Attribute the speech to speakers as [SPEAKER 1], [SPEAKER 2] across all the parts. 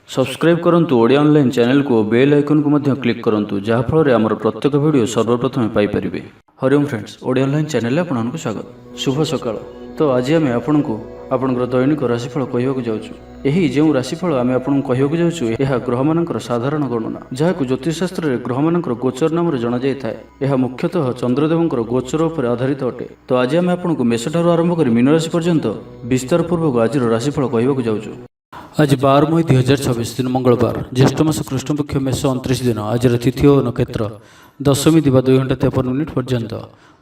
[SPEAKER 1] Subscribe करंतु Odia online channel को bell icon को मध्य क्लिक करंतु जहाँ फल आमर प्रत्येक वीडियो सर्वप्रथम Piper. Hariom friends, Odia online channel आपको स्वागत। शुभ सकाळ। तो आज आम आपको आपंकर दैनिक राशिफल कहवाक जाऊँ। यही जो राशिफल आम आपको कहवाक जाऊँ यह ग्रह मानकर साधारण गणना जहाँ ज्योतिषशास्त्र में ग्रह मानकर गोचर नाम जना जाए। यह मुख्यतः चंद्रदेव गोचर उपर आधारित अटे। तो आज आम आपको मेष ठार आरंभ कर मीन राशि पर्यंत विस्तार पूर्वक आज राशिफल कहवाक जाऊँ। आज 12 मई 2026 दिन मंगलवार, ज्येष्ठ मास कृष्ण पक्ष मेष 29 दिन। आज तिथि और नक्षत्र दशमी दिवा 2 घंटा 53 मिनिट पर्यंत,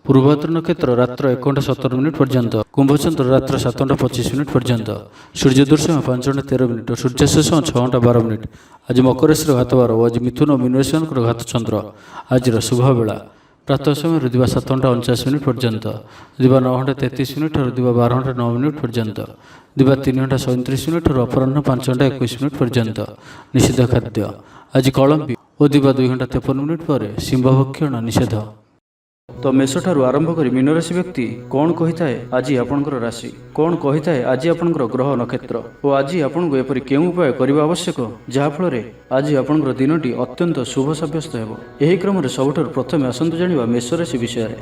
[SPEAKER 1] पूर्वभाद्र नक्षत्र रात्र 1 घंटा 17 मिनिट पर्यंत, कुंभचंद्र रात्र 7 घंटा 25 मिनिट पर्यंत, सूर्योदय समय 5 घंटा 13 मिनिट और सूर्यास्त समय 6 घंटा 12 मिनिट। आज मकर राशि घातवार और आज मिथुन और मीन राशि घात चंद्र। आज शुभ बेला प्रातः समय दिवा 7 घंटा 49 मिनिट पर्यंत, दिवा 9 घंटा 33 मिनिट और दिवा 12 घंटा 9 मिनिट पर्यंत, दिवा 3 घंटा 37 मिनिट और अपराह्न 5 घंटा 21 मिनिट पर्यंत। निषिद्ध खाद्य आज कलम्बी और दिवा 2 घंटा 53 मिनिट पर सिंहभक्षण निषेध। तो मेष ठारू आरंभ कर मीन राशि व्यक्ति कौन कही थाए आज आपणकर राशि, कौन कही थाए आज आपणकर ग्रह नक्षत्र और आज आपको एपरि केउं उपाय करबा आवश्यक जहाँ फल आज आपणकर दिनटी अत्यंत शुभ साब्यस्त हेबो। एही क्रम रे सबठारु प्रथमे आसंतु जानिबा मेष राशि विषय रे।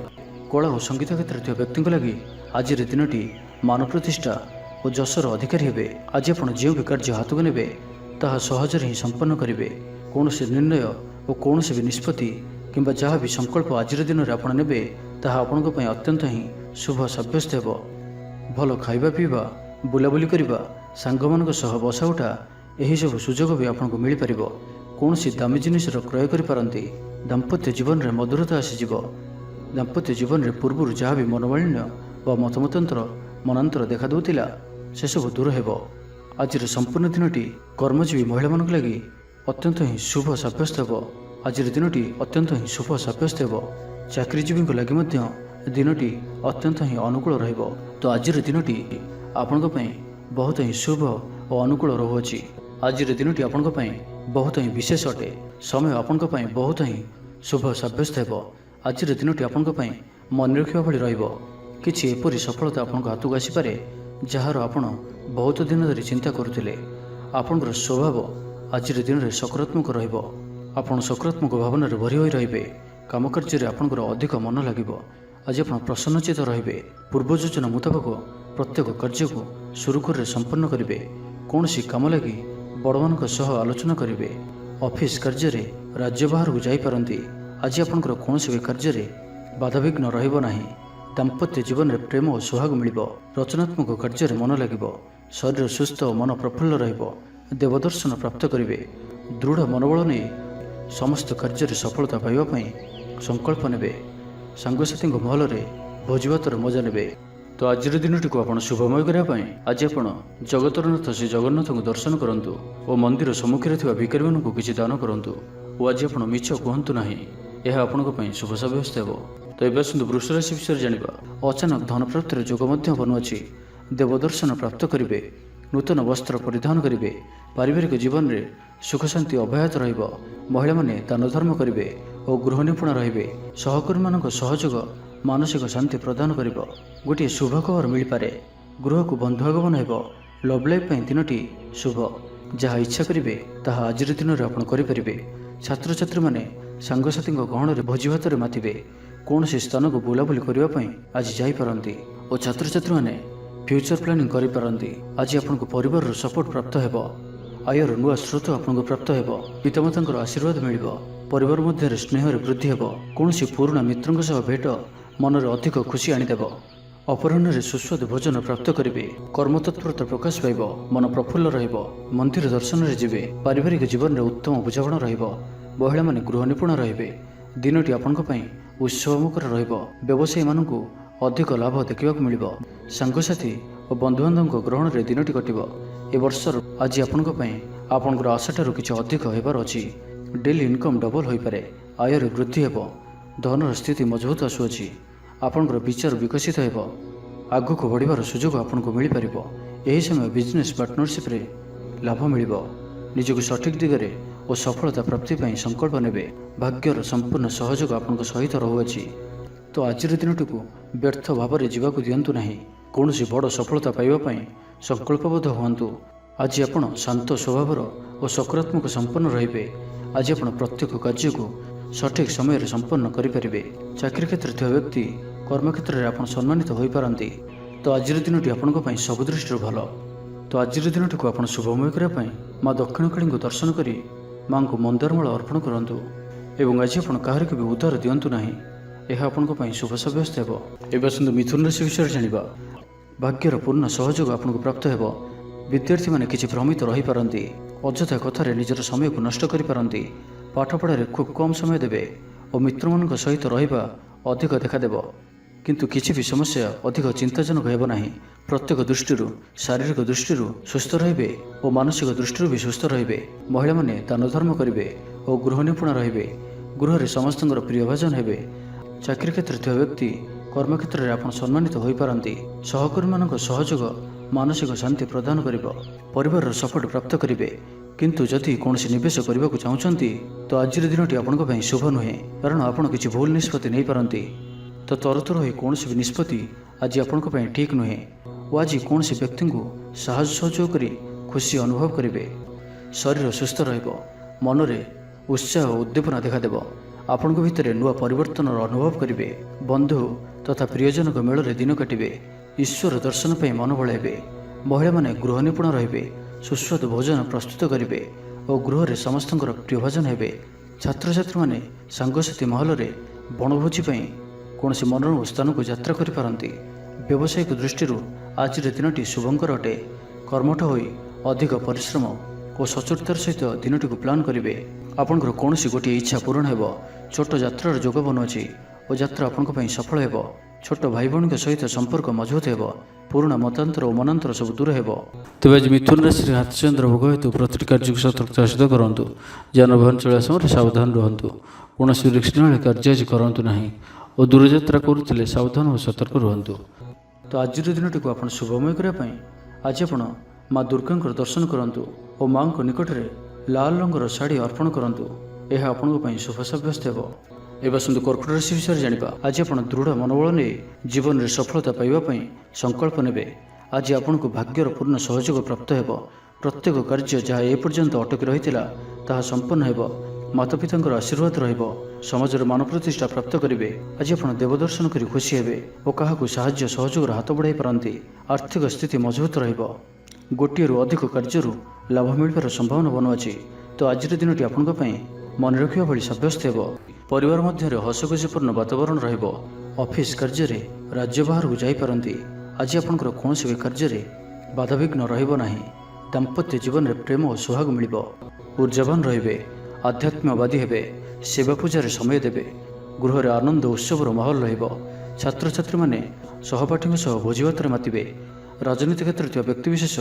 [SPEAKER 1] कला और संगीत क्षेत्र में व्यक्ति लगी आज दिनटी मान प्रतिष्ठा और जशर अधिकारी हेबे। आज आप जो भी कार्य हाथ को नेबे ताहा सहज ही संपन्न करेंगे। कौन से निर्णय और कौन से भी निष्पत्ति किंबा जहाँ भी संकल्प आज दिन में आप ने ताहा आपंक अत्यंत ही शुभ सब्यस्त हेबो। भल खाइबा पीवा, बुलाबुली करवा, सांग मान बसा उठा यही सब सुजोग भी आपको मिल पार। कौन सी दामी जिनिसर क्रय करपारती। दाम्पत्य जीवन में मधुरता आसीज। दाम्पत्य जीवन में पूर्व जहाँ भी मनोमालिन्य व मतमतांतर मनांतर देखा दूला से सब दूर हेबो। आज संपूर्ण दिनटी कर्मजीवी महिला मान लगी अत्यंत ही शुभ साब्यस्त हेबो। आज दिनटी अत्यंत ही शुभ साब्यस्त हेबो। चाकरीजीवी लगी दिनटी अत्यंत ही अनुकूल रहिबो। तो आज दिनटी आपंक बहुत ही शुभ और अनुकूल रहुअछि। आज दिनटी आपंक बहुत ही विशेष अटे। समय आपंक बहुत ही शुभ साब्यस्त हेबो। आज दिनटी आपंक मन रखा भली रहिबो। किछि एपरि सफलता आपंक हाथ को आसीपारे जार आपण बहुत दिन धरी चिंता करुथिले। आपणकर स्वभाव आज दिन में सकारात्मक रहिबो। आपण सकारात्मक भावना भरी होई रहिबे। काम कार्य आपणकर अधिक मन लागिबो। आज आपण प्रसन्नचित रहिबे। पूर्व योजना मुताबक प्रत्येक कार्य को सुरुखुर संपन्न करिवे। कौन सी काम लगी बड़मान सह आलोचना करिवे। ऑफिस कार्य राज्य बाहर को जाई पारंती। आज आपणकर कौन सी भी कार्य बाधाविघ्न रहिबो नाही। दाम्पत्य जीवन में प्रेम और सुहाग मिलिबो। रचनात्मक कार्य मन लागिबो। शरीर सुस्थ और मन प्रफुल्ल रहिबो। देवदर्शन प्राप्त करिवे। दृढ़ मनोबल नहीं समस्त कार्य सफलता पाइबा संकल्प नेबे। सांगसाथी महल में भोजभातर मजा नेबे। तो आज दिनटी को आप शुभमय करने आज आप जगतरनाथ श्री जगन्नाथ को दर्शन करंतु और मंदिर सम्मुखें थिबा भिखारी मानकु किछि दान करंतु और आज आप मिछ कहतु नाही। यह आपंक शुभ साब्यस्त हेबो। तो ये आसतु वृष राशि विषय जानिबा। अचानक धन प्राप्तिर जोग बनुअछि। देवदर्शन प्राप्त करिवे। नूतन वस्त्र परिधान करिवे। पारिवारिक जीवन में सुख शांति अब्याहत रहिबो। महिला माने दान धर्म करिवे और गृह निपुण रहिबे। सहकर्मी मानक सहयोग मानसिक शांति प्रदान करिबो। गोटे शुभ खबर मिल पारे। गृह को बंधु आगमन हेबो। लव लाइफ दिनटी शुभ। जहाँ इच्छा करिवे ताहा आज दिन में आप करिपारिबे। छात्र छात्री माने सांगसाथी गहण भोजी भात मातिबे। कौन से स्थान को बुलाबुली करने आज जापारती और छात्र छात्री मैंने फ्यूचर प्लानिंग करिपारंती। आज आपको परिवार सपोर्ट प्राप्त हेबो। आयर नुआ स्रोत आपको प्राप्त हेबो। पितामाता आशीर्वाद मिलिबो। परिवार मध्य स्नेह वृद्धि हेबो। कौन सी पुराना मित्रों सह भेट मन में अधिक खुशी आनीदेव। अपराह्न सुस्वादु भोजन प्राप्त करेंगे। कर्मतत्परता प्रकाश पाइब। मन प्रफुल्ल रहिबो। मंदिर दर्शन में जीवे। पारिवारिक जीवन में उत्तम बुझामण रहिबो। महिला माने गृह निपुण रहिबे। दिनटी आपंक उत्सवमुखर रहिबो। व्यवसायी मानकु अधिक लाभ देखा मिलिबो। सांगसाथी और बंधुबांधव ग्रहण में दिनटी कटिबो। ए वर्षर आज आपंक आपंकर आशाठारु किछि अधिक हेबार अछि। डेली इनकम डबल होई पारे। आयर वृद्धि हेबो। धनर स्थिति मजबूत आसुअछि। आपंकर विचार विकसित हेबो। आगु को बढ़िबार सुजोग आपनको मिल पारिबो। एही समय बिजनेस पार्टनरशिप रे लाभ मिलिबो। निजको सठिक दिगरे और सफलता प्राप्ति पई संकल्प नेबे। भाग्यर संपूर्ण सहयोग आपनको सहित रहुअछि। तो आज दिनटी को व्यर्थ भाव में जीवाक दिंतु नहीं। कौन सी बड़ सफलता पाइबा पई संकल्पबद्ध हुअन्तु। आज आपण शांत स्वभावर और सकारात्मक संपन्न रहिबे। आज आपण प्रत्येक कार्य को सठिक समय संपन्न करें। चाकरी क्षेत्र में व्यक्ति कर्मक्षेत्र में आप सम्मानित हो पारती। तो आज दिनटी आपण सब दृष्टि भल। तो आज दिनटी को आप शुभमय करने माँ दक्षिणकाली को दर्शन कर माँ को मंदारमाल अर्पण करूँ। एवं आज आप कहार भी उद्धार दिंतु ना, यह आपण शुभ सब्यस्त हो। एवं मिथुन राशि विषय जाना। भाग्यर पूर्ण सहयोग आपको प्राप्त हो। विद्यार्थी मैंने किसी भ्रमित रही पारती। अଯଥା कथार निजर समय को नष्ट करें। पाठपढ़ार खूब कम समय देवे और मित्र मान सहित रहा अधिक देखादेव। किंतु किसी भी समस्या अधिक चिंताजनक हो ना। प्रत्येक दृष्टि शारीरिक दृष्टि सुस्थ रे और मानसिक दृष्टि भी सुस्थ रे। महिला माने दान धर्म करेंगे और गृह निपुण रे। गृह में समस्त प्रियभाजन हे। चाकरी क्षेत्र में व्यक्ति कर्मक्षेत्र में आप सम्मानित हो पारती। सहकर्मी मान सहयोग मानसिक शांति प्रदान कर परिवार सपोर्ट प्राप्त करेंगे। किंतु जदि कौन निवेश करने को चाहते तो आज दिनटी आपण शुभ नुहे, कारण आपड़ किसी भूल निष्पत्ति नहीं पारती। तो तरतर हो कौन भी निष्पत्ति आज आपण ठीक नुहे। और आज कौन व्यक्ति को साहस सहयोग कर खुशी अनुभव करेंगे। शरीर सुस्थ मन में उत्साह और उद्दीपना देखादेव। आपण भितर नुआ परिवर्तन अनुभव करेंगे। बंधु तथा प्रियजनक मेल दिन काटे। ईश्वर दर्शन पर मन बढ़ाइबे। महिला माने गृह निपुण रे। सुस्वादु भोजन प्रस्तुत करेंगे और गृह में समस्त प्रियभाजन हे। छात्र छात्री मैंने सांगसाथी महल में बनभोजी कौन मनोरम स्थान को यात्रा करें। व्यावसायिक दृष्टि आज दिनटी शुभंकर अटे। कर्मठ हो अधिक परिश्रम और सचोटतार सहित दिनटी को प्लान करेंगे। आपंकर कौन गोटे इच्छा पूरण हो। छोट यात्रार जोग बनुची और यात्रा आपण सफल हो। छोट भाई भौणी सहित संपर्क मजबूत हो। पुराणा मतांतर और मनांतर सब दूर हो। तेज आज मिथुन राशि हाथचंद्र भोग हेतु प्रति कार्य को सतर्कता सहित करूँ। जानवाहन चलवा समय सावधान रुहतु। कौन रिस्क ना कार्य आज करूँ ना और दूरयात्रा करुले सावधान और सतर्क रुहतु। तो आज दिनटी को आप शुभमय करने आज आप माँ दुर्गा दर्शन करूँ और माँ को निकट में लाल रंगर शाढ़ी अर्पण करूँ। यह आपण शुभ सब्यस्त हो। एवं सुंदर कर्कट राशि विषय जाना। आज आप दृढ़ मनोबल नहीं जीवन में सफलता पाइबापी संकल्प ने। आज आपन को भाग्यर पूर्ण सहयोग प्राप्त हो। प्रत्येक कार्य जहाँ एपर्यंत अटकी रही है संपन्न हो। माता पिता आशीर्वाद रमाज मान प्रतिष्ठा प्राप्त करेंगे। आज आप देवदर्शन कर खुशी हे और क्या साहाय्य सहयोग हाथ बढ़ाई पारती। आर्थिक स्थिति मजबूत रोटे अधिक कार्य लाभ मिलवार संभावना बनुची। तो आज दिनटी आपण मन रखा भाई सब्यस्त हो। परिवार मध्य हसखुशीपूर्ण वातावरण रहिबो। ऑफिस कार्य राज्य बाहर को जापारती। आज आपंकर कौन भी कार्य बाधाविघ्न रहिबो नाही। दाम्पत्य जीवन में प्रेम और सुहाग मिलिबो। ऊर्जावान रहिबे। आध्यात्मवादी हेबे। सेवा पूजार समय देबे। गृह में आनंद उत्सवर माहौल रहिबो। छात्र छात्री माने सहपाठी सह भोजीभात मातिबे। राजनीति क्षेत्र में व्यक्तिविशेष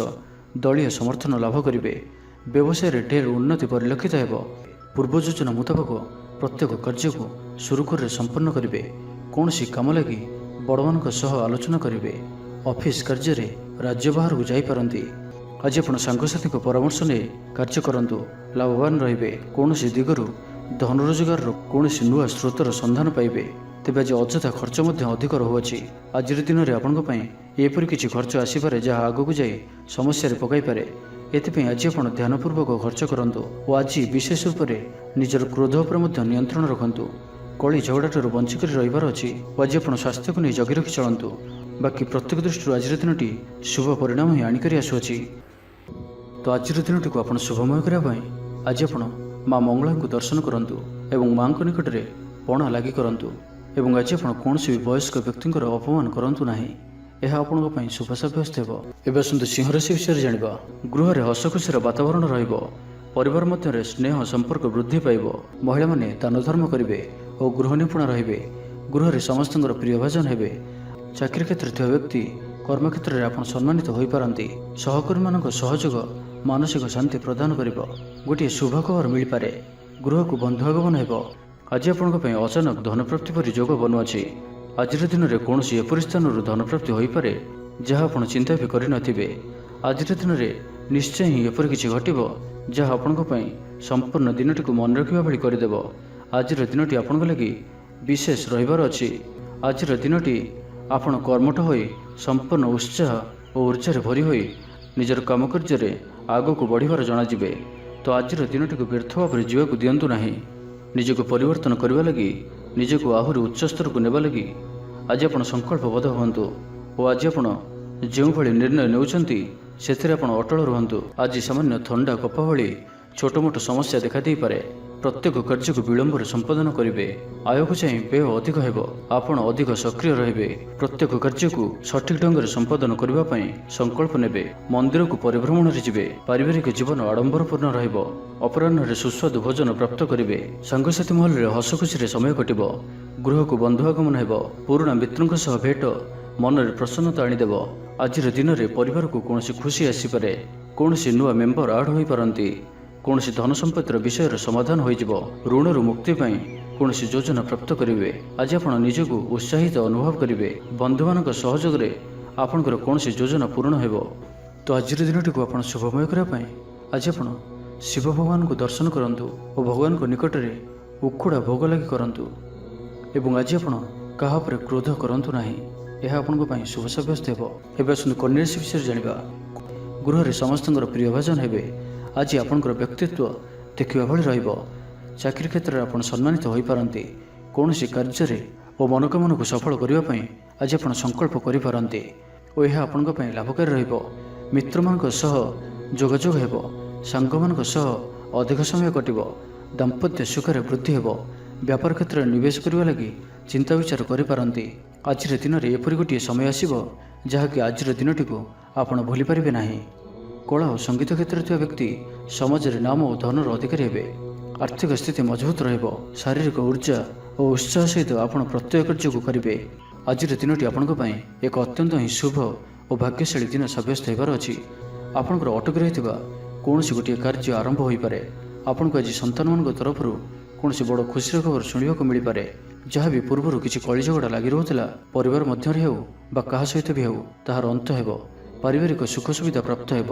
[SPEAKER 1] दलीय समर्थन लाभ करेंगे। व्यवसाय में ढेर उन्नति परिलक्षित हो। पूर्व योजना मुताबक प्रत्येक कार्य को सुरुखुर संपन्न करेंगे। कौन सी काम लगी बड़मान आलोचना करेंगे। ऑफिस कार्य राज्य बाहर को जापारती। आज आप सांगसाथी परामर्श नहीं कार्य करूँ लाभवान रे। कौन सी दिगरू धन रोजगार कौन नुआ स्रोतर संधान पाइबे। तेज आज अଯଥା खर्च अधिक रहुअछि। आज दिन में आपंपर किसी खर्च आसपे जहाँ आग को जाए समस्या पकई पारे। एथिपाई आज आप ध्यानपूर्वक खर्च करूँ और आज विशेष रूप से निजर क्रोध पर नियंत्रण रखु। कली झगड़ाठू बंचिक रही अच्छी। आज आप स्वास्थ्य को नहीं जगी रखी चलतु। बाकी प्रत्येक दृष्टि आज दिनटी शुभ परिणाम ही आणिक आसुची। तो आज दिनटी को आप शुभमय करने आज आप माँ मंगला को दर्शन करूँ और माँ को निकट में पणा लगी करूँ। एवं आज आप कौन भी वयस्क व्यक्ति अपमान करूँ ना, यह आपण शुभ सब्यस्त हो। एवं सुंदर सिंह राशि विषय जाना। गृह में हसखुशीर वातावरण परिवार मध्य स्नेह संपर्क वृद्धि पाइब। महिला माने दान धर्म करेंगे और गृह निपुण रे। गृह में समस्त प्रियभाजन हे। चाकरी क्षेत्र में व्यक्ति कर्मक्षेत्र में आप सम्मानित हो पारती। सहकर्मी मान सहयोग मानसिक शांति प्रदान कर गोटे शुभ खबर मिल पारे। गृह को बंधु आगमन हो। आज आपण अचानक धन प्राप्ति पर जोग बनुची। आज दिन में कौन एपरी स्थान धन प्राप्ति हो पारे जहाँ आप चिंता भी करे। आज दिन में निश्चय ही एपरी किसी घटव जहाँ आपण संपूर्ण दिनटी को मन रखा भाई करदेव। आज दिनटी आपण लगी विशेष रहिबार अछि। आज दिनटी आपण कर्मठ हो संपूर्ण उत्साह और ऊर्जा भरी हो निजर काम कार्य ଆଗକୁ ବଢ଼ିବାର ଜଣାଯିବେ। ତ ଆଜିର ଦିନଟିକୁ ବ୍ୟର୍ଥ ଭାବରେ ଯିବାକୁ ଦିଅନ୍ତୁ ନାହିଁ। ନିଜକୁ ପରିବର୍ତ୍ତନ କରିବା ଲାଗି, ନିଜକୁ ଆହୁରି ଉଚ୍ଚ ସ୍ତରକୁ ନେବା ଲାଗି ଆଜି ଆପଣ ସଂକଳ୍ପବଦ୍ଧ ହୁଅନ୍ତୁ ଓ ଆଜି ଆପଣ ଯେଉଁଭଳି ନିର୍ଣ୍ଣୟ ନେଉଛନ୍ତି ସେଥିରେ ଆପଣ ଅଟଳ ରୁହନ୍ତୁ। ଆଜି ସାମାନ୍ୟ ଥଣ୍ଡା କଫ ଭଳି ଛୋଟ ମୋଟ ସମସ୍ୟା ଦେଖାଦେଇପାରେ। ପ୍ରତ୍ୟେକ କାର୍ଯ୍ୟକୁ ବିଳମ୍ବରେ ସମ୍ପାଦନ କରିବେ। ଆୟକୁ ଚାହିଁ ବ୍ୟୟ ଅଧିକ ହେବ। ଆପଣ ଅଧିକ ସକ୍ରିୟ ରହିବେ। ପ୍ରତ୍ୟେକ କାର୍ଯ୍ୟକୁ ସଠିକ୍ ଢଙ୍ଗରେ ସମ୍ପାଦନ କରିବା ପାଇଁ ସଂକଳ୍ପ ନେବେ। ମନ୍ଦିରକୁ ପରିଭ୍ରମଣରେ ଯିବେ। ପାରିବାରିକ ଜୀବନ ଆଡମ୍ବରପୂର୍ଣ୍ଣ ରହିବ। ଅପରାହ୍ନରେ ସୁସ୍ୱାଦୁ ଭୋଜନ ପ୍ରାପ୍ତ କରିବେ। ସାଙ୍ଗସାଥୀ ମହଲରେ ହସଖୁସିରେ ସମୟ କଟିବ। ଗୃହକୁ ବନ୍ଧୁ ଆଗମନ ହେବ। ପୁରୁଣା ମିତ୍ରଙ୍କ ସହ ଭେଟ ମନରେ ପ୍ରସନ୍ନତା ଆଣିଦେବ। ଆଜିର ଦିନରେ ପରିବାରକୁ କୌଣସି ଖୁସି ଆସିପାରେ। କୌଣସି ନୂଆ ମେମ୍ବର ଆଡ୍ ହୋଇପାରନ୍ତି। କୌଣସି ଧନ ସମ୍ପତ୍ତିର ବିଷୟର ସମାଧାନ ହୋଇଯିବ। ଋଣରୁ ମୁକ୍ତି ପାଇଁ କୌଣସି ଯୋଜନା ପ୍ରାପ୍ତ କରିବେ। ଆଜି ଆପଣ ନିଜକୁ ଉତ୍ସାହିତ ଅନୁଭବ କରିବେ। ବନ୍ଧୁମାନଙ୍କ ସହଯୋଗରେ ଆପଣଙ୍କର କୌଣସି ଯୋଜନା ପୂରଣ ହେବ। ତ ଆଜିର ଦିନଟିକୁ ଆପଣ ଶୁଭମୟ କରିବା ପାଇଁ ଆଜି ଆପଣ ଶିବ ଭଗବାନଙ୍କୁ ଦର୍ଶନ କରନ୍ତୁ ଓ ଭଗବାନଙ୍କ ନିକଟରେ ଉଖୁଡ଼ା ଭୋଗ ଲାଗି କରନ୍ତୁ। ଏବଂ ଆଜି ଆପଣ କାହା ଉପରେ କ୍ରୋଧ କରନ୍ତୁ ନାହିଁ। ଏହା ଆପଣଙ୍କ ପାଇଁ ଶୁଭ ସାବ୍ୟସ୍ତ ହେବ। ଏବେ ଆସନ୍ତୁ କନ୍ୟା ରାଶି ବିଷୟରେ ଜାଣିବା। ଗୃହରେ ସମସ୍ତଙ୍କର ପ୍ରିୟ ଭାଜନ ହେବେ। ଆଜି ଆପଣଙ୍କର ବ୍ୟକ୍ତିତ୍ୱ ଦେଖିବା ଭଳି ରହିବ। ଚାକିରି କ୍ଷେତ୍ରରେ ଆପଣ ସମ୍ମାନିତ ହୋଇପାରନ୍ତି। କୌଣସି କାର୍ଯ୍ୟରେ ଓ ମନୋକାମନାକୁ ସଫଳ କରିବା ପାଇଁ ଆଜି ଆପଣ ସଂକଳ୍ପ କରିପାରନ୍ତି ଓ ଏହା ଆପଣଙ୍କ ପାଇଁ ଲାଭକାରୀ ରହିବ। ମିତ୍ରମାନଙ୍କ ସହ ଯୋଗାଯୋଗ ହେବ। ସାଙ୍ଗମାନଙ୍କ ସହ ଅଧିକ ସମୟ କଟିବ। ଦାମ୍ପତ୍ୟ ସୁଖରେ ବୃଦ୍ଧି ହେବ। ବ୍ୟାପାର କ୍ଷେତ୍ରରେ ନିବେଶ କରିବା ଲାଗି ଚିନ୍ତା ବିଚାର କରିପାରନ୍ତି। ଆଜିର ଦିନରେ ଏପରି ଗୋଟିଏ ସମୟ ଆସିବ ଯାହାକି ଆଜିର ଦିନଟିକୁ ଆପଣ ଭୁଲିପାରିବେ ନାହିଁ। କଳା ଓ ସଙ୍ଗୀତ କ୍ଷେତ୍ରରେ ଥିବା ବ୍ୟକ୍ତି ସମାଜରେ ନାମ ଓ ଧନର ଅଧିକାରୀ ହେବେ। ଆର୍ଥିକ ସ୍ଥିତି ମଜବୁତ ରହିବ। ଶାରୀରିକ ଉର୍ଜା ଓ ଉତ୍ସାହ ସହିତ ଆପଣ ପ୍ରତ୍ୟେକ କାର୍ଯ୍ୟକୁ କରିବେ। ଆଜିର ଦିନଟି ଆପଣଙ୍କ ପାଇଁ ଏକ ଅତ୍ୟନ୍ତ ହିଁ ଶୁଭ ଓ ଭାଗ୍ୟଶାଳୀ ଦିନ ସାବ୍ୟସ୍ତ ହେବାର ଅଛି। ଆପଣଙ୍କର ଅଟକି ରହିଥିବା କୌଣସି ଗୋଟିଏ କାର୍ଯ୍ୟ ଆରମ୍ଭ ହୋଇପାରେ। ଆପଣଙ୍କୁ ଆଜି ସନ୍ତାନମାନଙ୍କ ତରଫରୁ କୌଣସି ବଡ଼ ଖୁସିର ଖବର ଶୁଣିବାକୁ ମିଳିପାରେ। ଯାହା ବି ପୂର୍ବରୁ କିଛି କଳିଝଗଡ଼ା ଲାଗି ରହୁଥିଲା, ପରିବାର ମଧ୍ୟରେ ହେଉ ବା କାହା ସହିତ ବି ହେଉ, ତାହାର ଅନ୍ତ ହେବ। ପାରିବାରିକ ସୁଖ ସୁବିଧା ପ୍ରାପ୍ତ ହେବ।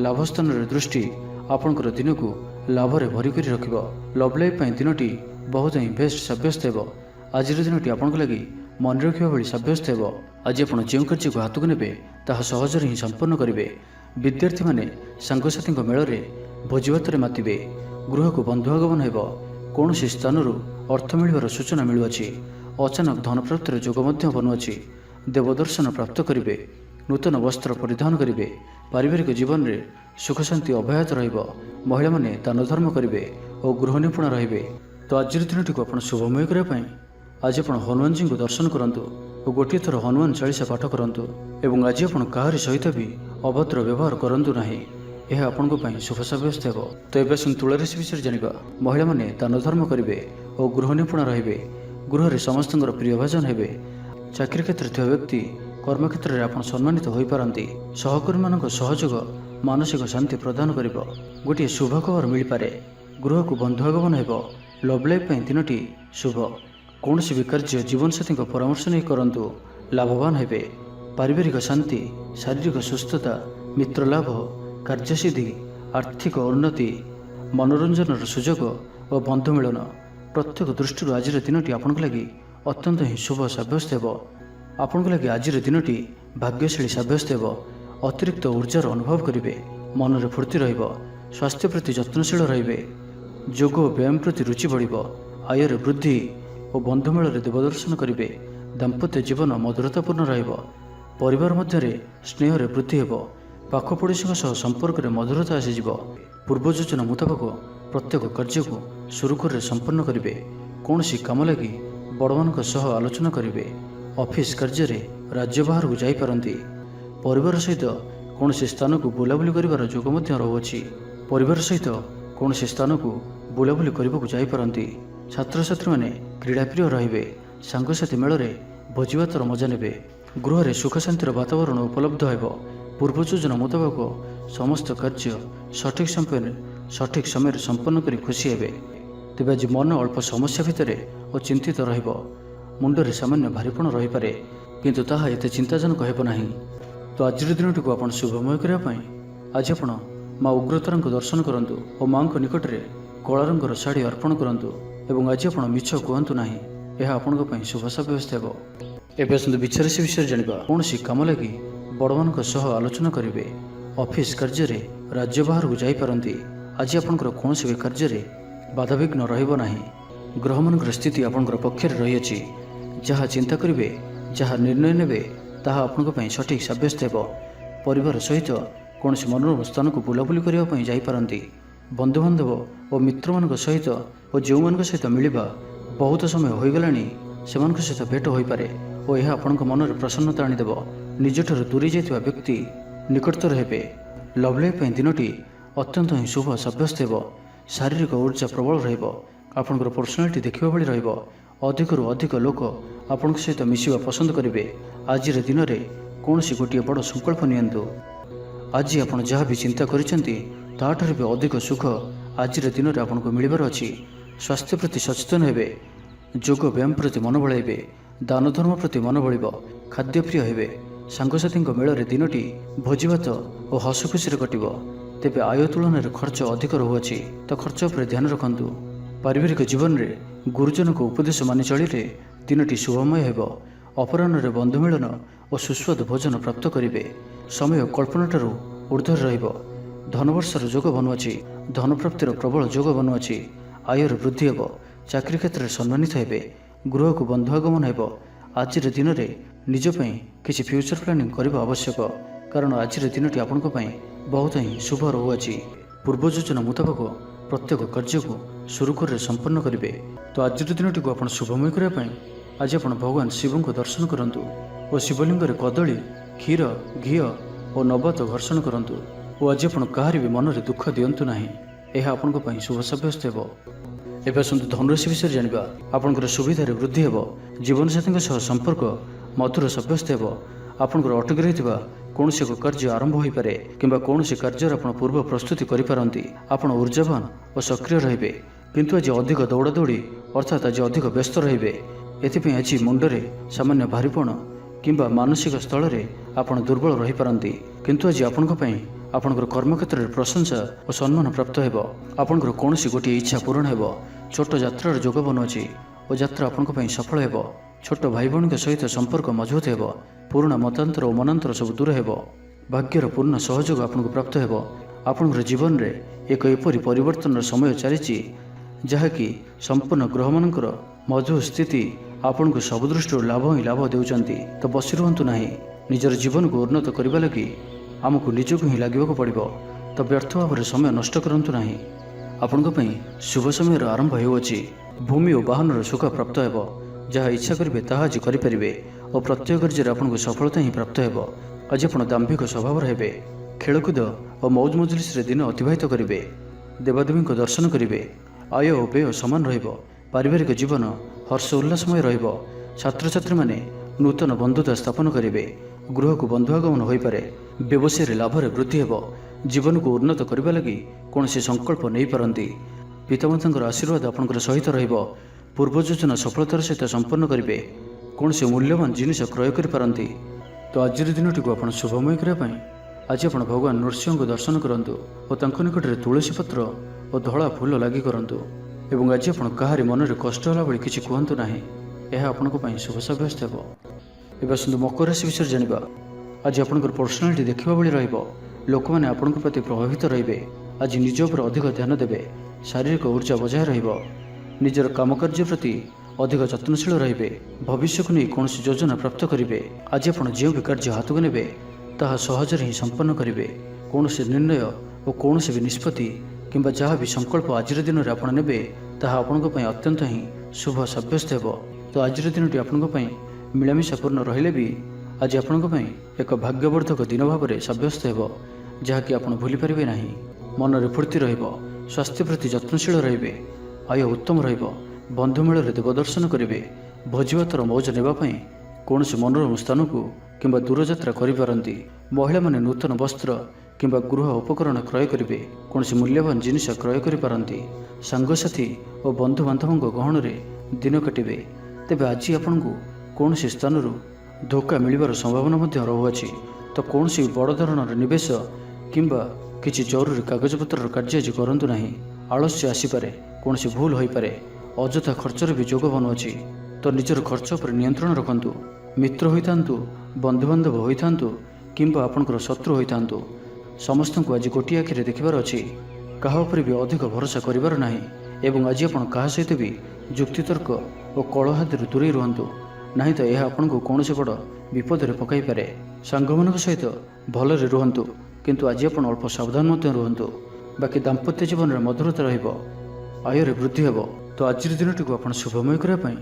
[SPEAKER 1] ଲାଭ ସ୍ଥାନରେ ଦୃଷ୍ଟି ଆପଣଙ୍କର ଦିନକୁ ଲାଭରେ ଭରି କରି ରଖିବ। ଲଭ୍ ଲାଇଫ୍ ପାଇଁ ଦିନଟି ବହୁତ ହିଁ ବେଷ୍ଟ ସାବ୍ୟସ୍ତ ହେବ। ଆଜିର ଦିନଟି ଆପଣଙ୍କ ଲାଗି ମନେ ରଖିବା ଭଳି ସାବ୍ୟସ୍ତ ହେବ। ଆଜି ଆପଣ ଯେଉଁ କାର୍ଯ୍ୟକୁ ହାତକୁ ନେବେ ତାହା ସହଜରେ ହିଁ ସମ୍ପନ୍ନ କରିବେ। ବିଦ୍ୟାର୍ଥୀମାନେ ସାଙ୍ଗସାଥୀଙ୍କ ମେଳରେ ଭୋଜିଭାତରେ ମାତିବେ। ଗୃହକୁ ବନ୍ଧୁ ଆଗମନ ହେବ। କୌଣସି ସ୍ଥାନରୁ ଅର୍ଥ ମିଳିବାର ସୂଚନା ମିଳୁଅଛି। ଅଚାନକ ଧନପ୍ରାପ୍ତିର ଯୋଗ ମଧ୍ୟ ବନୁଅଛି। ଦେବଦର୍ଶନ ପ୍ରାପ୍ତ କରିବେ। ନୂତନ ବସ୍ତ୍ର ପରିଧାନ କରିବେ। ପାରିବାରିକ ଜୀବନରେ ସୁଖ ଶାନ୍ତି ଅବ୍ୟାହତ ରହିବ। ମହିଳାମାନେ ଦାନ ଧର୍ମ କରିବେ ଓ ଗୃହ ନିପୁଣ ରହିବେ। ତ ଆଜିର ଦିନଟିକୁ ଆପଣ ଶୁଭମୟ କରିବା ପାଇଁ ଆଜି ଆପଣ ହନୁମାନଜୀଙ୍କୁ ଦର୍ଶନ କରନ୍ତୁ ଓ ଗୋଟିଏ ଥର ହନୁମାନ ଚାଳିଶା ପାଠ କରନ୍ତୁ। ଏବଂ ଆଜି ଆପଣ କାହାରି ସହିତ ବି ଅଭଦ୍ର ବ୍ୟବହାର କରନ୍ତୁ ନାହିଁ। ଏହା ଆପଣଙ୍କ ପାଇଁ ଶୁଭ ସାବ୍ୟସ୍ତ ହେବ। ତ ଏବେ ଆସନ୍ତୁ ତୁଳା ରାଶି ବିଷୟରେ ଜାଣିବା। ମହିଳାମାନେ ଦାନ ଧର୍ମ କରିବେ ଓ ଗୃହ ନିପୁଣ ରହିବେ। ଗୃହରେ ସମସ୍ତଙ୍କର ପ୍ରିୟ ଭାଜନ ହେବେ। ଚାକିରି କ୍ଷେତ୍ରରେ ଥିବା ବ୍ୟକ୍ତି କର୍ମକ୍ଷେତ୍ରରେ ଆପଣ ସମ୍ମାନିତ ହୋଇପାରନ୍ତି। ସହକର୍ମୀମାନଙ୍କ ସହଯୋଗ ମାନସିକ ଶାନ୍ତି ପ୍ରଦାନ କରିବ। ଗୋଟିଏ ଶୁଭ ଖବର ମିଳିପାରେ। ଗୃହକୁ ବନ୍ଧୁ ଆଗମନ ହେବ। ଲଭ୍ ଲାଇଫ୍ ପାଇଁ ଦିନଟି ଶୁଭ। କୌଣସି ବି କାର୍ଯ୍ୟ ଜୀବନସାଥୀଙ୍କ ପରାମର୍ଶ ନେଇ କରନ୍ତୁ। ଲାଭବାନ ହେବେ। ପାରିବାରିକ ଶାନ୍ତି, ଶାରୀରିକ ସୁସ୍ଥତା, ମିତ୍ର ଲାଭ, କାର୍ଯ୍ୟସିଦ୍ଧି, ଆର୍ଥିକ ଉନ୍ନତି, ମନୋରଞ୍ଜନର ସୁଯୋଗ ଓ ବନ୍ଧୁ ମିଳନ ପ୍ରତ୍ୟେକ ଦୃଷ୍ଟିରୁ ଆଜିର ଦିନଟି ଆପଣଙ୍କ ଲାଗି ଅତ୍ୟନ୍ତ ହିଁ ଶୁଭ ସାବ୍ୟସ୍ତ ହେବ। ଆପଣଙ୍କ ଲାଗି ଆଜିର ଦିନଟି ଭାଗ୍ୟଶାଳୀ ସାବ୍ୟସ୍ତ ହେବ। ଅତିରିକ୍ତ ଉର୍ଜାର ଅନୁଭବ କରିବେ। ମନରେ ଫୁର୍ତ୍ତି ରହିବ। ସ୍ୱାସ୍ଥ୍ୟ ପ୍ରତି ଯତ୍ନଶୀଳ ରହିବେ। ଯୋଗ ଓ ବ୍ୟାୟାମ ପ୍ରତି ରୁଚି ବଢ଼ିବ। ଆୟରେ ବୃଦ୍ଧି ଓ ବନ୍ଧୁମେଳରେ ଦେବଦର୍ଶନ କରିବେ। ଦାମ୍ପତ୍ୟ ଜୀବନ ମଧୁରତାପୂର୍ଣ୍ଣ ରହିବ। ପରିବାର ମଧ୍ୟରେ ସ୍ନେହରେ ବୃଦ୍ଧି ହେବ। ପାଖ ପଡ଼ୋଶୀଙ୍କ ସହ ସମ୍ପର୍କରେ ମଧୁରତା ଆସିଯିବ। ପୂର୍ବ ଯୋଜନା ମୁତାବକ ପ୍ରତ୍ୟେକ କାର୍ଯ୍ୟକୁ ସୁରୁଖୁରୁରେ ସମ୍ପନ୍ନ କରିବେ। କୌଣସି କାମ ଲାଗି ବଡ଼ମାନଙ୍କ ସହ ଆଲୋଚନା କରିବେ। ଅଫିସ୍ କାର୍ଯ୍ୟରେ ରାଜ୍ୟ ବାହାରକୁ ଯାଇପାରନ୍ତି। ପରିବାର ସହିତ କୌଣସି ସ୍ଥାନକୁ ବୁଲାବୁଲି କରିବାର ଯୋଗ ମଧ୍ୟ ରହୁଅଛି। ପରିବାର ସହିତ କୌଣସି ସ୍ଥାନକୁ ବୁଲାବୁଲି କରିବାକୁ ଯାଇପାରନ୍ତି। ଛାତ୍ରଛାତ୍ରୀମାନେ କ୍ରୀଡ଼ାପ୍ରିୟ ରହିବେ। ସାଙ୍ଗସାଥୀ ମେଳରେ ଭୋଜିଭାତର ମଜା ନେବେ। ଗୃହରେ ସୁଖ ଶାନ୍ତିର ବାତାବରଣ ଉପଲବ୍ଧ ହେବ। ପୂର୍ବ ଯୋଜନା ମୁତାବକ ସମସ୍ତ କାର୍ଯ୍ୟ ସଠିକ୍ ସମୟରେ ସମ୍ପନ୍ନ କରି ଖୁସି ହେବେ। ତେବେ ଆଜି ମନ ଅଳ୍ପ ସମସ୍ୟା ଭିତରେ ଓ ଚିନ୍ତିତ ରହିବ। ମୁଣ୍ଡରେ ସାମାନ୍ୟ ଭାରିପଣ ରହିପାରେ, କିନ୍ତୁ ତାହା ଏତେ ଚିନ୍ତାଜନକ ହେବ ନାହିଁ। ତ ଆଜିର ଦିନଟିକୁ ଆପଣ ଶୁଭମୟ କରିବା ପାଇଁ ଆଜି ଆପଣ ମା ଉଗ୍ରତାରାଙ୍କୁ ଦର୍ଶନ କରନ୍ତୁ ଓ ମାଙ୍କ ନିକଟରେ କଳା ରଙ୍ଗର ଶାଢ଼ୀ ଅର୍ପଣ କରନ୍ତୁ। ଏବଂ ଆଜି ଆପଣ ମିଛ କୁହନ୍ତୁ ନାହିଁ। ଏହା ଆପଣଙ୍କ ପାଇଁ ଶୁଭ ସାବ୍ୟସ୍ତ ହେବ। ଏବେ ଆସନ୍ତୁ ବିଚାରାଶି ବିଷୟରେ ଜାଣିବା। କୌଣସି କାମ ଲାଗି ବଡ଼ମାନଙ୍କ ସହ ଆଲୋଚନା କରିବେ। ଅଫିସ୍ କାର୍ଯ୍ୟରେ राज्य बाहर को जाइपारती। आज आपंकर कौन भी कार्य बाधाविघ्न रही। ग्रह मान स्थिति आपंकर पक्षर रही। जहाँ चिंता करेंगे, जहाँ निर्णय ने ताहा आपण सठिक सब्यस्त हो। परिवार सहित कौन मनोरम स्थान को बुलाबुली करने जाइपारती। बंधुबांधव और मित्र मान सहित और जो मान सहित मिलवा बहुत समय हो गला से सहित भेट हो पारे और यह आपण मन में प्रसन्नता आनीदेव। निजठू दूरी जाइଥିବା व्यक्ति निकटतर हेबे। लव लाइफ दिनटी अत्यंत ही शुभ सब्यस्त हो। शारीरिक ऊर्जा प्रबल रपणकर पर्सनालीटी देखा भाई रधिकरू अधिक लोक आपण सहित मिसवा पसंद करेंगे। आज दिन में कौन गोटे बड़ संकल्प नियंतु। आज आप जहाँ भी चिंता कर भी अधिक सुख आज दिन में आपको मिलबार अच्छी। स्वास्थ्य प्रति सचेतन हेबे। जोग व्यायाम प्रति मन बढ़ाइबे। दान धर्म प्रति मन बढ़। खाद्यप्रिय हेबे। सांगसाथी मेल दिनटी भोजीभात और हस खुशी कटिब। तेबे आय तुलन में खर्च अधिक रहुअछि तो खर्च पर ध्यान रखंतु। पारिवारिक जीवन में गुरुजन को उपदेश मानि चलिले दिनटी शुभमय हेब। अपराह्न में बंधु मिलन और सुस्वादु भोजन प्राप्त करेंगे। समय कल्पना ठारू ऊर्ध्वर रहिब। धनवर्षर जोग बनुअछि। धन प्राप्तिर प्रबल जोग बनुअछि। आयर वृद्धि हेब। चाकरी क्षेत्र में सम्मानित हेबे। गृह को बंधु आगमन हेब। आज दिन में निजपाई किसी फ्यूचर प्लानिंग करने आवश्यक, कारण आज दिनटी आपण बहुत ही शुभ रहुअछि। पूर्व योजना मुताबक प्रत्येक कार्य को सुरुखुर संपन्न करेंगे। तो आज दिनटी को आप शुभमय करने आज आप भगवान शिव को दर्शन करूँ और शिवलिंग कदली क्षीर घी और नवत घर्षण करूँ। और आज आप कहार भी मन में दुख दिंतु ना। यह आपण शुभ सब्यस्त हो। एवं आसतु धनुराशि विषय जाना। आपंकर सुविधार वृद्धि हो। जीवनसाथी संपर्क मधुर सब्यस्त हो। आपंकर अटकी रही कौन एक कार्य आरंभ हो पारे कि कौन कार्य आप पूर्व प्रस्तुति करें। आप ऊर्जावान और सक्रिय रे। किंतु आज अधिक दौड़ा दौड़ी अर्थात आज अधिक व्यस्त रे। एथि आज मुंडरे सामान्य भारीपण कि मानसिक स्थल में आप दुर्बल रही पारती। किंतु आज आपंकर कर्मक्षेत्र में प्रशंसा और सम्मान प्राप्त हो। आपंकर कौन गोटे इच्छा पूरण हो। छोट यात्रार जोग बनुअछि और यात्रा आपण सफल हो। छोट भाई भौणी सहित संपर्क मजबूत हो। पुराणा मतांतर और मनांतर सब दूर हो। भाग्यर पूर्ण सहयोग आपको प्राप्त हो। आपंकर जीवन में एक एपरी परिवर्तन समय चली जहाँकि संपूर्ण ग्रह मानकर मधुर स्थिति आपण को सब दृष्टि लाभ ही लाभ देउचंती। तो बसी रुहतु ना। निजर जीवन को उन्नत करने लगी आमको निजक ही लगे पड़ो। तो व्यर्थ भाव में समय नष्ट करूँ ना। आपण शुभ समय आरंभ होउछि। भूमि और वाहन सुख प्राप्त हो। जहाँ इच्छा करेंगे ताहा आज करेंगे और प्रत्येक कार्य आपको सफलता ही प्राप्त हो। आज आप दाम्भिक स्वभाव हेबे। खेलकूद और मौज मजलिस दिन अतिबाहित करेंगे। देवादेवी दर्शन करेंगे। आय और व्यय समान रहिबो। पारिवारिक जीवन हर्ष उल्लासमय रहिबो। छात्र छात्री माने नूतन बंधुता स्थापन करेंगे। गृह को बंधु आगमन हो पारे। व्यवसाय लाभ में वृद्धि हो। जीवन को उन्नत करने लगी कौन संकल्प नहीं पारती। पितामाता आशीर्वाद आपंकर सहित रहिबो। पूर्व योजना सफलतार सहित संपन्न करेंगे। कौन से मूल्यवान जिनिस क्रय करें। तो आज दिनटी को आप शुभमय करने आज आप भगवान नृसिंह को दर्शन करूँ और निकट में तुलसी पत्र और धला फूल लगी करूँ। एवं आज आप कहार मन में कष्ट होला भाई किसी कहतु ना। यह आपण शुभ सब्यस्त हो। एवं आसतु मकर राशि विषय जाना। आज आपंकर पर्सनालीटी देखा भाई रोक मैंने आपण प्रति प्रभावित रे। आज निज पर अधिक ध्यान देवे। शारीरिक ऊर्जा बजाय निजर काम कार्य प्रति अधिक जत्नशील रे। भविष्य को नहीं कौन योजना प्राप्त करेंगे। आज आप जो भी कार्य हाथ को ने ताहा सहजरे ही संपन्न करेंगे। कौन निर्णय और कौन भी निष्पत्ति कि जहाँ भी संकल्प आज दिन में आप ने ताहा आपण अत्यंत ही शुभ सब्यस्त हो। तो आज दिन आपण मिलामिशापूर्ण रहिले भी आज आपण एक भाग्यवर्धक दिन भाव में सब्यस्त हो। जहाँकि आप भूली पारे ना। मन में फूर्ति रहिबो। स्वास्थ्य प्रति जत्नशील रे। आय उत्तम रहिबो। बंधु मेल देवदर्शन करेंगे। भोजीभातर मौज नेबाई कौन मनोरम स्थान को कि दूर यात्रा करें। महिला माने नूतन वस्त्र कि गृह उपकरण क्रय करेंगे। कौन मूल्यवान जिनिस क्रय करें। सांगसाथी और बंधु बांधव गहन में दिन काटे। तेज आज आपण को कौन स्थान धोखा मिलवार संभावना रहुअछि। तो कौन बड़ धरणर निवेश कि किसी जरूरी कागजपत्र कार्य आज करूँ ना। आलस्य आसीपे। कौन भूल हो पारे। अଯଥା खर्चर भी जोग बनुअछि। तो निजर खर्च पर नियंत्रण रखंतु। मित्र होइतांतु, बंधुबांधव होइतांतु किंबा आपनकर शत्रु होइतांतु, ସମସ୍ତଙ୍କୁ ଆଜି ଗୋଟିଏ ଆଖିରେ ଦେଖିବାର ଅଛି। କାହା ଉପରେ ବି ଅଧିକ ଭରସା କରିବାର ନାହିଁ ଏବଂ ଆଜି ଆପଣ କାହା ସହିତ ବି ଯୁକ୍ତିତର୍କ ଓ କଳହାଦରୁ ଦୂରେଇ ରୁହନ୍ତୁ, ନାହିଁ ତ ଏହା ଆପଣଙ୍କୁ କୌଣସି ବଡ଼ ବିପଦରେ ପକାଇପାରେ। ସାଙ୍ଗମାନଙ୍କ ସହିତ ଭଲରେ ରୁହନ୍ତୁ, କିନ୍ତୁ ଆଜି ଆପଣ ଅଳ୍ପ ସାବଧାନ ମଧ୍ୟ ରୁହନ୍ତୁ। ବାକି ଦାମ୍ପତ୍ୟ ଜୀବନରେ ମଧୁରତା ରହିବ, ଆୟରେ ବୃଦ୍ଧି ହେବ। ତ ଆଜିର ଦିନଟିକୁ ଆପଣ ଶୁଭମୟ କରିବା ପାଇଁ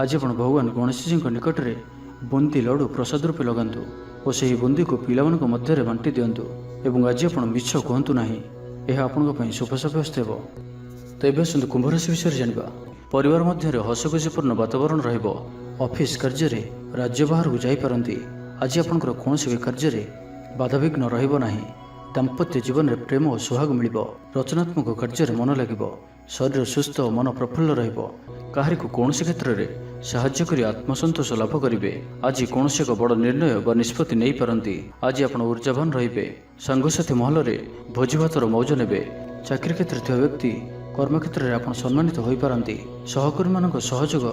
[SPEAKER 1] ଆଜି ଆପଣ ଭଗବାନ ଗଣେଶଜୀଙ୍କ ନିକଟରେ ବୁନ୍ଦି ଲଡ଼ୁ ପ୍ରସାଦ ରୂପେ ଲଗାନ୍ତୁ ଓ ସେହି ବୁନ୍ଦିକୁ ପିଲାମାନଙ୍କ ମଧ୍ୟରେ ବାଣ୍ଟି ଦିଅନ୍ତୁ। ଏବଂ ଆଜି ଆପଣ ମିଛ କୁହନ୍ତୁ ନାହିଁ, ଏହା ଆପଣଙ୍କ ପାଇଁ ଶୁଭ ସାବ୍ୟସ୍ତ ହେବ। ତ ଏବେ ଆସନ୍ତୁ କୁମ୍ଭ ରାଶି ବିଷୟରେ ଜାଣିବା। ପରିବାର ମଧ୍ୟରେ ହସଖୁସିପୂର୍ଣ୍ଣ ବାତାବରଣ ରହିବ। ଅଫିସ କାର୍ଯ୍ୟରେ ରାଜ୍ୟ ବାହାରକୁ ଯାଇପାରନ୍ତି। ଆଜି ଆପଣଙ୍କର କୌଣସି ବି କାର୍ଯ୍ୟରେ ବାଧାବିଘ୍ନ ରହିବ ନାହିଁ। ଦାମ୍ପତ୍ୟ ଜୀବନରେ ପ୍ରେମ ଓ ସୁହାଗ ମିଳିବ। ରଚନାତ୍ମକ କାର୍ଯ୍ୟରେ ମନ ଲାଗିବ। ଶରୀର ସୁସ୍ଥ ଓ ମନ ପ୍ରଫୁଲ୍ଲ ରହିବ। କାହାରିକୁ କୌଣସି କ୍ଷେତ୍ରରେ ସାହାଯ୍ୟ କରି ଆତ୍ମସନ୍ତୋଷ ଲାଭ କରିବେ। ଆଜି କୌଣସି ଏକ ବଡ଼ ନିର୍ଣ୍ଣୟ ବା ନିଷ୍ପତ୍ତି ନେଇପାରନ୍ତି। ଆଜି ଆପଣ ଉର୍ଜାବାନ ରହିବେ। ସାଙ୍ଗସାଥି ମହଲରେ ଭୋଜିଭାତର ମୌଜ ନେବେ। ଚାକିରି କ୍ଷେତ୍ରରେ ଥିବା ବ୍ୟକ୍ତି କର୍ମକ୍ଷେତ୍ରରେ ଆପଣ ସମ୍ମାନିତ ହୋଇପାରନ୍ତି। ସହକର୍ମୀମାନଙ୍କ ସହଯୋଗ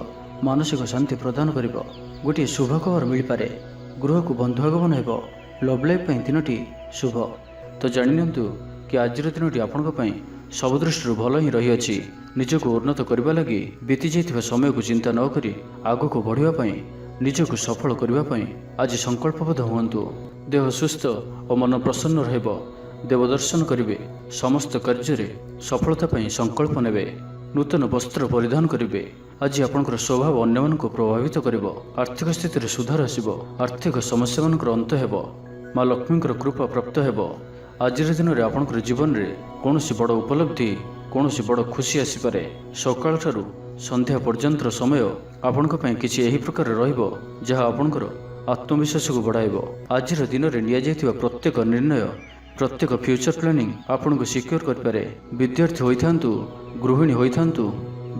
[SPEAKER 1] ମାନସିକ ଶାନ୍ତି ପ୍ରଦାନ କରିବ। ଗୋଟିଏ ଶୁଭ ଖବର ମିଳିପାରେ। ଗୃହକୁ ବନ୍ଧୁ ଆଗମନ ହେବ। ଲଭ୍ ଲାଇଫ୍ ପାଇଁ ଦିନଟି ଶୁଭ। ତ ଜାଣିନିଅନ୍ତୁ କି ଆଜିର ଦିନଟି ଆପଣଙ୍କ ପାଇଁ ସବୁ ଦୃଷ୍ଟିରୁ ଭଲ ହିଁ ରହିଅଛି। ନିଜକୁ ଉନ୍ନତ କରିବା ଲାଗି ବିତି ଯାଇଥିବା ସମୟକୁ ଚିନ୍ତା ନ କରି ଆଗକୁ ବଢ଼ିବା ପାଇଁ, ନିଜକୁ ସଫଳ କରିବା ପାଇଁ ଆଜି ସଂକଳ୍ପବଦ୍ଧ ହୁଅନ୍ତୁ। ଦେହ ସୁସ୍ଥ ଓ ମନ ପ୍ରସନ୍ନ ରହିବ। ଦେବ ଦର୍ଶନ କରିବେ। ସମସ୍ତ କାର୍ଯ୍ୟରେ ସଫଳତା ପାଇଁ ସଂକଳ୍ପ ନେବେ। ନୂତନ ବସ୍ତ୍ର ପରିଧାନ କରିବେ। ଆଜି ଆପଣଙ୍କର ସ୍ୱଭାବ ଅନ୍ୟମାନଙ୍କୁ ପ୍ରଭାବିତ କରିବ। ଆର୍ଥିକ ସ୍ଥିତିରେ ସୁଧାର ଆସିବ। ଆର୍ଥିକ ସମସ୍ୟାମାନଙ୍କର ଅନ୍ତ ହେବ। ମା ଲକ୍ଷ୍ମୀଙ୍କର କୃପା ପ୍ରାପ୍ତ ହେବ। ଆଜିର ଦିନରେ ଆପଣଙ୍କର ଜୀବନରେ କୌଣସି ବଡ଼ ଉପଲବ୍ଧି, କୌଣସି ବଡ଼ ଖୁସି ଆସିପାରେ। ସକାଳଠାରୁ ସନ୍ଧ୍ୟା ପର୍ଯ୍ୟନ୍ତର ସମୟ ଆପଣଙ୍କ ପାଇଁ କିଛି ଏହି ପ୍ରକାର ରହିବ ଯାହା ଆପଣଙ୍କର ଆତ୍ମବିଶ୍ୱାସକୁ ବଢ଼ାଇବ। ଆଜିର ଦିନରେ ନିଆଯାଇଥିବା ପ୍ରତ୍ୟେକ ନିର୍ଣ୍ଣୟ, ପ୍ରତ୍ୟେକ ଫ୍ୟୁଚର ପ୍ଲାନିଂ ଆପଣଙ୍କୁ ସିକ୍ୟୁର କରିପାରେ। ବିଦ୍ୟାର୍ଥୀ ହୋଇଥାନ୍ତୁ, ଗୃହିଣୀ ହୋଇଥାନ୍ତୁ,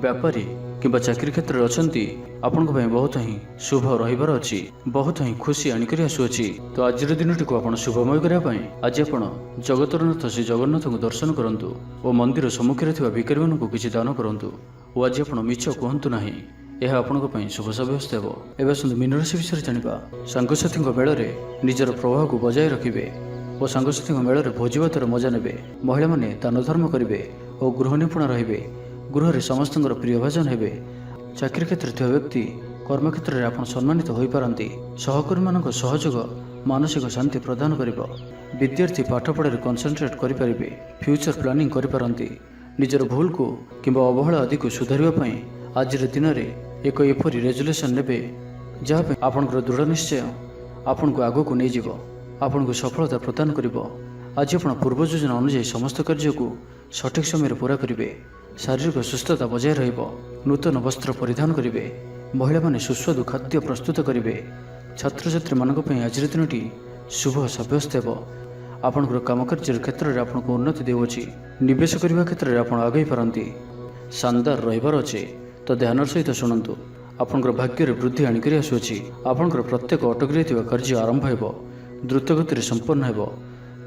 [SPEAKER 1] ବ୍ୟାପାରୀ କିମ୍ବା ଚାକିରି କ୍ଷେତ୍ରରେ ଅଛନ୍ତି, ଆପଣଙ୍କ ପାଇଁ ବହୁତ ହିଁ ଶୁଭ ରହିବାର ଅଛି। ବହୁତ ହିଁ ଖୁସି ଆଣିକରି ଆସୁଅଛି। ତ ଆଜିର ଦିନଟିକୁ ଆପଣ ଶୁଭମୟ କରିବା ପାଇଁ ଆଜି ଆପଣ ଜଗତର ନାଥ ଶ୍ରୀ ଜଗନ୍ନାଥଙ୍କୁ ଦର୍ଶନ କରନ୍ତୁ ଓ ମନ୍ଦିର ସମ୍ମୁଖରେ ଥିବା ଭିକାରୀମାନଙ୍କୁ କିଛି ଦାନ କରନ୍ତୁ ଓ ଆଜି ଆପଣ ମିଛ କୁହନ୍ତୁ ନାହିଁ, ଏହା ଆପଣଙ୍କ ପାଇଁ ଶୁଭ ସାବ୍ୟସ୍ତ ହେବ। ଏବେ ଆସନ୍ତୁ ମୀନ ରାଶି ବିଷୟରେ ଜାଣିବା। ସାଙ୍ଗସାଥୀଙ୍କ ମେଳରେ ନିଜର ପ୍ରଭାବକୁ ବଜାୟ ରଖିବେ ଓ ସାଙ୍ଗସାଥୀଙ୍କ ମେଳରେ ଭୋଜିଭାତର ମଜା ନେବେ। ମହିଳାମାନେ ଦାନ ଧର୍ମ କରିବେ ଓ ଗୃହ ନିପୁଣ ରହିବେ। ଗୃହରେ ସମସ୍ତଙ୍କର ପ୍ରିୟ ଭାଜନ ହେବେ। ଚାକିରି କ୍ଷେତ୍ରରେ ଥିବା ବ୍ୟକ୍ତି କର୍ମକ୍ଷେତ୍ରରେ ଆପଣ ସମ୍ମାନିତ ହୋଇପାରନ୍ତି। ସହକର୍ମୀମାନଙ୍କ ସହଯୋଗ ମାନସିକ ଶାନ୍ତି ପ୍ରଦାନ କରିବ। ବିଦ୍ୟାର୍ଥୀ ପାଠପଢ଼ାରେ କନସେନ୍ଟ୍ରେଟ୍ କରିପାରିବେ। ଫ୍ୟୁଚର ପ୍ଲାନିଂ କରିପାରନ୍ତି। ନିଜର ଭୁଲକୁ କିମ୍ବା ଅବହେଳା ଆଦିକୁ ସୁଧାରିବା ପାଇଁ ଆଜିର ଦିନରେ ଏକ ଏପରି ରେଜୁଲେସନ୍ ନେବେ ଯାହା ପାଇଁ ଆପଣଙ୍କର ଦୃଢ଼ ନିଶ୍ଚୟ ଆପଣଙ୍କୁ ଆଗକୁ ନେଇଯିବ, ଆପଣଙ୍କୁ ସଫଳତା ପ୍ରଦାନ କରିବ। ଆଜି ଆପଣ ପୂର୍ବ ଯୋଜନା ଅନୁଯାୟୀ ସମସ୍ତ କାର୍ଯ୍ୟକୁ ସଠିକ୍ ସମୟରେ ପୁରା କରିବେ। ଶାରୀରିକ ସୁସ୍ଥତା ବଜାୟ ରହିବ। ନୂତନ ବସ୍ତ୍ର ପରିଧାନ କରିବେ। ମହିଳାମାନେ ସୁସ୍ୱାଦୁ ଖାଦ୍ୟ ପ୍ରସ୍ତୁତ କରିବେ। ଛାତ୍ରଛାତ୍ରୀମାନଙ୍କ ପାଇଁ ଆଜିର ଦିନଟି ଶୁଭ ସାବ୍ୟସ୍ତ ହେବ। ଆପଣଙ୍କର କାମକାର୍ଯ୍ୟର କ୍ଷେତ୍ରରେ ଆପଣଙ୍କୁ ଉନ୍ନତି ଦେଉଅଛି। ନିବେଶ କରିବା କ୍ଷେତ୍ରରେ ଆପଣ ଆଗେଇ ପାରନ୍ତି। ଶାନଦାର ରହିବାର ଅଛି, ତ ଧ୍ୟାନର ସହିତ ଶୁଣନ୍ତୁ। ଆପଣଙ୍କର ଭାଗ୍ୟରେ ବୃଦ୍ଧି ଆଣିକରି ଆସୁଅଛି। ଆପଣଙ୍କର ପ୍ରତ୍ୟେକ ଅଟକି ରହିଥିବା କାର୍ଯ୍ୟ ଆରମ୍ଭ ହେବ। ଦ୍ରୁତଗତିରେ ସମ୍ପନ୍ନ ହେବ।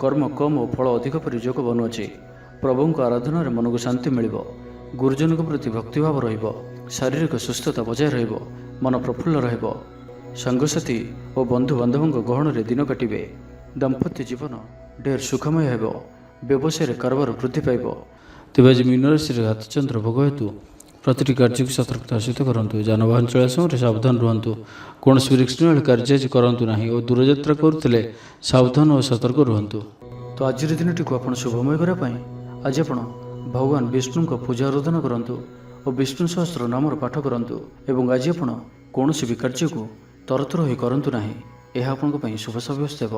[SPEAKER 1] କର୍ମ କମ୍ ଓ ଫଳ ଅଧିକ ପରି ଯୋଗ ବନୁଅଛି। ପ୍ରଭୁଙ୍କ ଆରାଧନାରେ ମନକୁ ଶାନ୍ତି ମିଳିବ। ଗୁରୁଜନଙ୍କ ପ୍ରତି ଭକ୍ତିଭାବ ରହିବ। ଶାରୀରିକ ସୁସ୍ଥତା ବଜାୟ ରହିବ। ମନ ପ୍ରଫୁଲ୍ଲ ରହିବ। ସାଙ୍ଗସାଥୀ ଓ ବନ୍ଧୁବାନ୍ଧବଙ୍କ ଗହଣରେ ଦିନ କାଟିବେ। ଦାମ୍ପତ୍ୟ ଜୀବନ ଢେର ସୁଖମୟ ହେବ। ବ୍ୟବସାୟରେ କାରବାର ବୃଦ୍ଧି ପାଇବ। ତେବେ ଆଜି ମୀନ ରାଶିରେ ହାତଚନ୍ଦ୍ର ଭୋଗ ହେତୁ ପ୍ରତିଟି କାର୍ଯ୍ୟକୁ ସତର୍କତାର ସହିତ କରନ୍ତୁ। ଯାନବାହନ ଚଳାଇବା ସମୟରେ ସାବଧାନ ରୁହନ୍ତୁ। କୌଣସି ରିସ୍କନେଳ କାର୍ଯ୍ୟ ଆଜି କରନ୍ତୁ ନାହିଁ ଓ ଦୂରଯାତ୍ରା କରୁଥିଲେ ସାବଧାନ ଓ ସତର୍କ ରୁହନ୍ତୁ। ତ ଆଜିର ଦିନଟିକୁ ଆପଣ ଶୁଭମୟ କରିବା ପାଇଁ ଆଜି ଆପଣ ଭଗବାନ ବିଷ୍ଣୁଙ୍କ ପୂଜା ଆରାଧନା କରନ୍ତୁ ଓ ବିଷ୍ଣୁ ସହସ୍ର ନାମର ପାଠ କରନ୍ତୁ। ଏବଂ ଆଜି ଆପଣ କୌଣସି ବି କାର୍ଯ୍ୟକୁ ତରତର ହୋଇ କରନ୍ତୁ ନାହିଁ, ଏହା ଆପଣଙ୍କ ପାଇଁ ଶୁଭ ସାବ୍ୟସ୍ତ ହେବ।